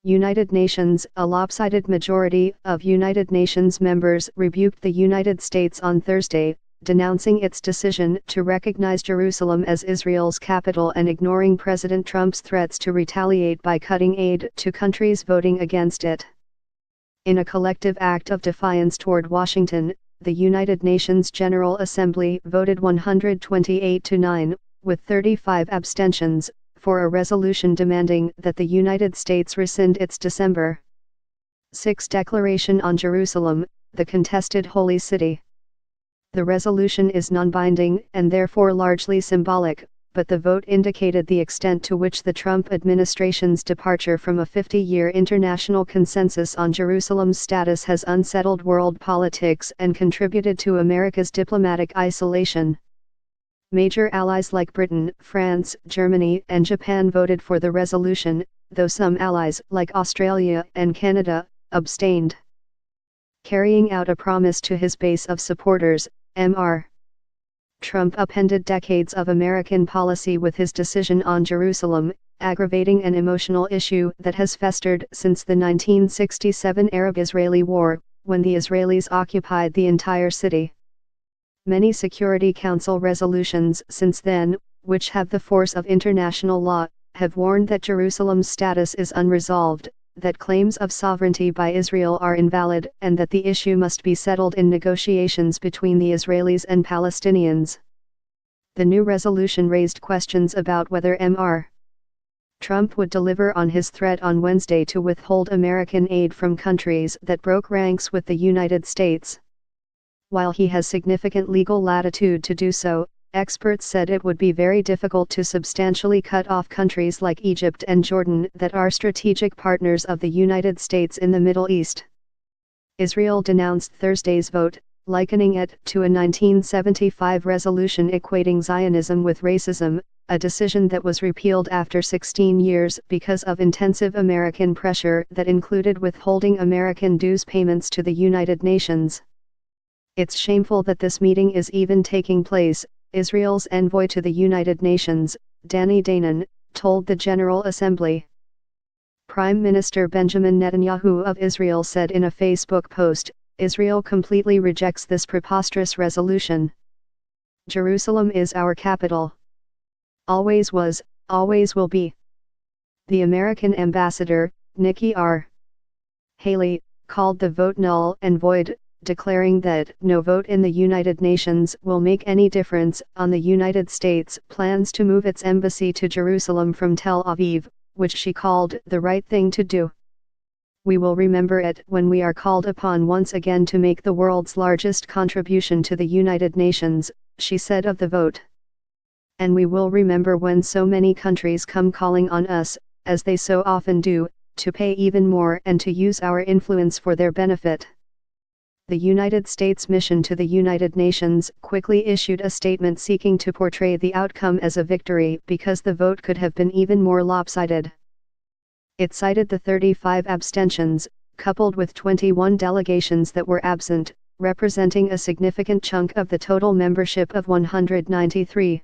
United Nations. A lopsided majority of United Nations members rebuked the United States on Thursday, denouncing its decision to recognize Jerusalem as Israel's capital and ignoring President Trump's threats to retaliate by cutting aid to countries voting against it. In a collective act of defiance toward Washington, the United Nations General Assembly voted 128-9, with 35 abstentions, for a resolution demanding that the United States rescind its December 6 declaration on Jerusalem, the contested holy city. The resolution is non-binding and therefore largely symbolic, but the vote indicated the extent to which the Trump administration's departure from a 50-year international consensus on Jerusalem's status has unsettled world politics and contributed to America's diplomatic isolation. Major allies like Britain, France, Germany, and Japan voted for the resolution, though some allies like Australia and Canada abstained. Carrying out a promise to his base of supporters, Mr. Trump upended decades of American policy with his decision on Jerusalem, aggravating an emotional issue that has festered since the 1967 Arab-Israeli War, when the Israelis occupied the entire city. Many Security Council resolutions since then, which have the force of international law, have warned that Jerusalem's status is unresolved, that claims of sovereignty by Israel are invalid, and that the issue must be settled in negotiations between the Israelis and Palestinians. The new resolution raised questions about whether Mr. Trump would deliver on his threat on Wednesday to withhold American aid from countries that broke ranks with the United States. While he has significant legal latitude to do so, experts said it would be very difficult to substantially cut off countries like Egypt and Jordan that are strategic partners of the United States in the Middle East. Israel denounced Thursday's vote, likening it to a 1975 resolution equating Zionism with racism, a decision that was repealed after 16 years because of intensive American pressure that included withholding American dues payments to the United Nations. "It's shameful that this meeting is even taking place," Israel's envoy to the United Nations, Danny Danon, told the General Assembly. Prime Minister Benjamin Netanyahu of Israel said in a Facebook post, "Israel completely rejects this preposterous resolution. Jerusalem is our capital. Always was, always will be." The American ambassador, Nikki R. Haley, called the vote null and void, declaring that no vote in the United Nations will make any difference on the United States' plans to move its embassy to Jerusalem from Tel Aviv, which she called the right thing to do. "We will remember it when we are called upon once again to make the world's largest contribution to the United Nations," she said of the vote. "And we will remember when so many countries come calling on us, as they so often do, to pay even more and to use our influence for their benefit." The United States mission to the United Nations quickly issued a statement seeking to portray the outcome as a victory because the vote could have been even more lopsided. It cited the 35 abstentions, coupled with 21 delegations that were absent, representing a significant chunk of the total membership of 193.